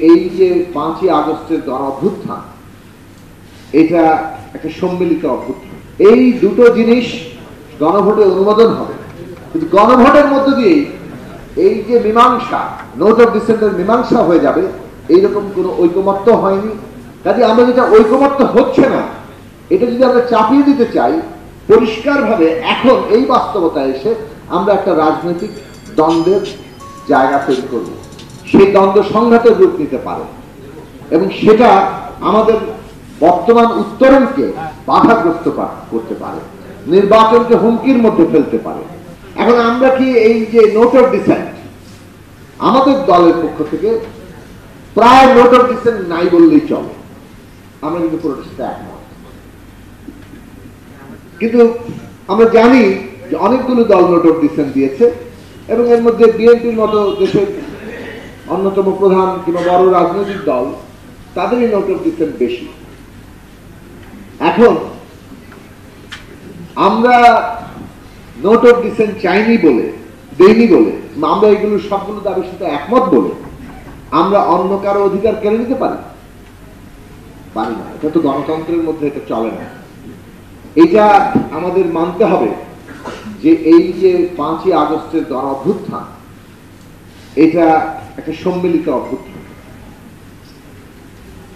এই যে 5ই আগস্টের গণ অভ্যুত্থান, এটা একটা সম্মিলিত অভ্যুত্থান। এই দুটো জিনিস গণভোটে অনুমোদন হবে, কিন্তু গণভোটের মধ্য দিয়েই এই যে মীমাংসা, নোট অফ ডিসেন্টের মীমাংসা হয়ে যাবে, এইরকম কোনো ঐকমত্য হয়নি। কাজে আমরা যেটা ঐকমত্য হচ্ছে না, এটা যদি আমরা চাপিয়ে দিতে চাই, পরিষ্কারভাবে এখন এই বাস্তবতায় এসে আমরা একটা রাজনৈতিক দ্বন্দ্বের জায়গা তৈরি করব। সেই দ্বন্দ্ব সংঘাতের রূপ নিতে পারে এবং সেটা আমাদের বর্তমান উত্তরণকে বাধাগ্রস্ত করতে পারে, নির্বাচনকে হুমকির মধ্যে ফেলতে পারে। এখন আমরা কি এই যে নোট অফ ডিসেন্ট, আমাদের দলের পক্ষ থেকে প্রায় নোট অফ ডিসেন্ট নাই বললেই চলে, আমরা কিন্তু পুরোটা সাথে একমত। কিন্তু আমরা জানি যে অনেকগুলো দল নোট অফ ডিসেন্ট দিয়েছে এবং এর মধ্যে বিএনপির মতো দেশের অন্যতম প্রধান কিংবা বড় রাজনৈতিক দল, তাদেরই নোট অফ ডিসেন্ট বেশি। এখন আমরা নোট অফ ডিসেন্ট চাইনি বলে, দেইনি বলে, আমরা এগুলো সবগুলো দাবির সাথে একমত বলে আমরা অন্য কারো অধিকার কেড়ে নিতে পারি না। এটা তো গণতন্ত্রের মধ্যে এটা চলে না। এটা আমাদের মানতে হবে যে এই যে 5ই আগস্টের গণ অভ্যুত্থান, এটা একটা সম্মিলিত অভ্যুত্থান।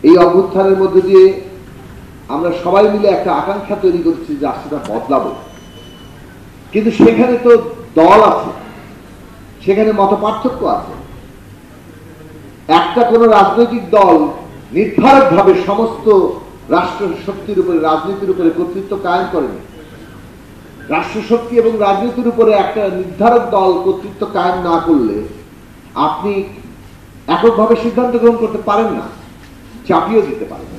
এই অভ্যুত্থানের মধ্যে দিয়ে আমরা সবাই মিলে একটা আকাঙ্ক্ষা তৈরি করছি যে রাষ্ট্রটা বদলাবো, কিন্তু সেখানে তো দল আছে, সেখানে মত পার্থক্য আছে। একটা কোন রাজনৈতিক দল নির্ধারকভাবে সমস্ত রাষ্ট্র শক্তির উপরে, রাজনীতির উপরে কর্তৃত্ব কায়েম করেনি। রাষ্ট্রশক্তি এবং রাজনীতির উপরে একটা নির্ধারক দল কর্তৃত্ব কায়েম না করলে আপনি এককভাবে সিদ্ধান্ত গ্রহণ করতে পারেন না, চাপিয়ে দিতে পারেন।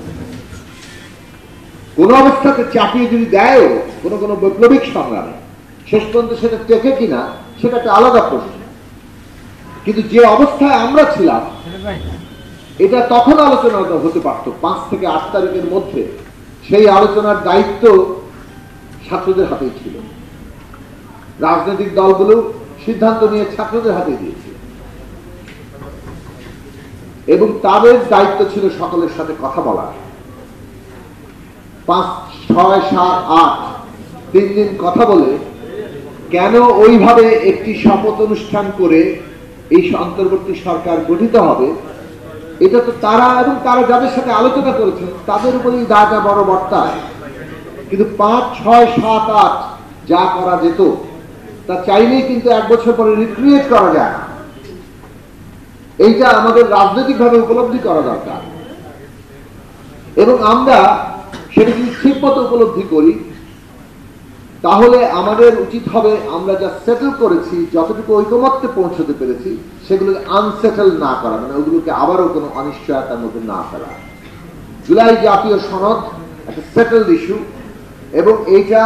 কোন অবস্থাতে চাপিয়ে যদি দেয় কোন বৈপ্লবিক সংগ্রামে, শেষ পর্যন্ত সেটা টেকে কিনা সেটা একটা আলাদা প্রশ্ন। কিন্তু যে অবস্থায় আমরা ছিলাম, এটা তখন আলোচনা হতে পারত 5 থেকে 8 তারিখের মধ্যে। সেই আলোচনার দায়িত্ব ছাত্রদের হাতেই ছিল। রাজনৈতিক দলগুলো সিদ্ধান্ত নিয়ে ছাত্রদের হাতে দিয়েছে এবং তাদের দায়িত্ব ছিল সকলের সাথে কথা বলার। 5, 6, 7, 8 3 দিন কথা বলে কেন ওইভাবে একটি শপথ অনুষ্ঠান করে এই অন্তর্বর্তী সরকার গঠিত হবে, এটা তো তারা এবং তারা যাদের সাথে আলোচনা করেছেন তাদের উপরেই দায়টা বড় বর্তায়। কিন্তু 5, 6, 7, 8 যা করা যেত তা চাইলেই কিন্তু 1 বছর পরে রিক্রিয়েট করা যায় না। এইটা আমাদের রাজনৈতিকভাবে উপলব্ধি করা দরকার এবং আমরা সেটা যদি ঠিক মতো উপলব্ধি করি, তাহলে আমাদের উচিত হবে আমরা যা সেটেল করেছি, যতটুকু ঐকমত্যে পৌঁছতে পেরেছি, সেগুলোকে আনসেটেল না করা, মানে ওগুলোকে আবারও কোনো অনিশ্চয়তার মধ্যে না ফেলা। জুলাই জাতীয় সনদ একটা সেটেলড ইস্যু এবং এইটা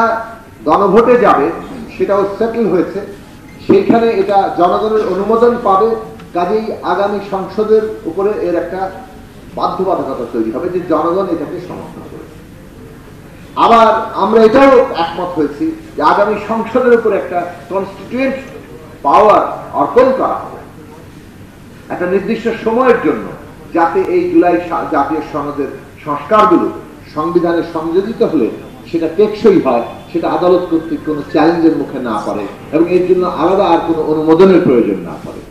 গণভোটে যাবে, সেটাও সেটেল হয়েছে। সেইখানে এটা জনগণের অনুমোদন পাবে, কাজেই আগামী সংসদের উপরে এর একটা বাধ্যবাধকতা তৈরি হবে যে জনগণ এটাকে সমর্থন করে। আবার আমরা এটাও একমত হয়েছি যে আগামী সংসদের উপর একটা কনস্টিটিউয়েন্ট পাওয়ার অর্পণ করা হবে একটা নির্দিষ্ট সময়ের জন্য, যাতে এই জুলাই জাতীয় সনদের সংস্কারগুলো সংবিধানে সংযোজিত হলে সেটা টেকসই হয়, সেটা আদালত কর্তৃক কোনো চ্যালেঞ্জের মুখে না পড়ে এবং এর জন্য আলাদা আর কোনো অনুমোদনের প্রয়োজন না পড়ে।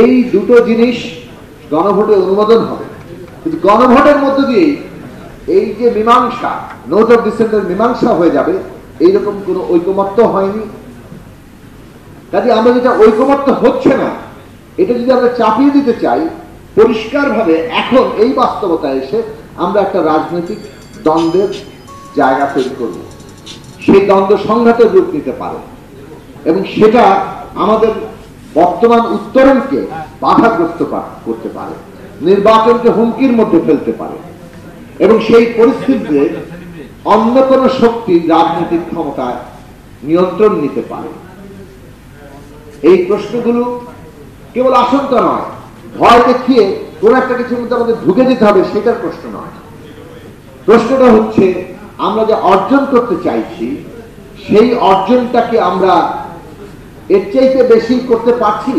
এই দুটো জিনিস গণভোটে অনুমোদন হবে, কিন্তু গণভোটের মধ্য দিয়েই এই যে মীমাংসা, নোট অফ ডিসেন্টের মীমাংসা হয়ে যাবে, এইরকম কোনো ঐকমত্য হয়নি। কাজে আমরা যেটা ঐকমত্য হচ্ছে না, এটা যদি আমরা চাপিয়ে দিতে চাই, পরিষ্কারভাবে এখন এই বাস্তবতায় এসে আমরা একটা রাজনৈতিক দ্বন্দ্বের জায়গা তৈরি করব। সেই দ্বন্দ্ব সংঘাতের রূপ নিতে পারে এবং সেটা আমাদের বর্তমান উত্তরণকে বাধাগ্রস্ত করতে পারে, নির্বাচনকে হুমকির মধ্যে ফেলতে পারে এবং সেই পরিস্থিতিতে অন্য কোন শক্তি রাজনৈতিক ক্ষমতায় নিয়ন্ত্রণ নিতে পারে। এই প্রশ্নগুলো কেবল আশঙ্কা নয়, ভয় দেখিয়ে কোন একটা কিছুর মধ্যে আমাদের ঢুকে যেতে হবে সেটার প্রশ্ন নয়। প্রশ্নটা হচ্ছে আমরা যা অর্জন করতে চাইছি, সেই অর্জনটাকে আমরা এর চাইতে বেশি করতে পারছি।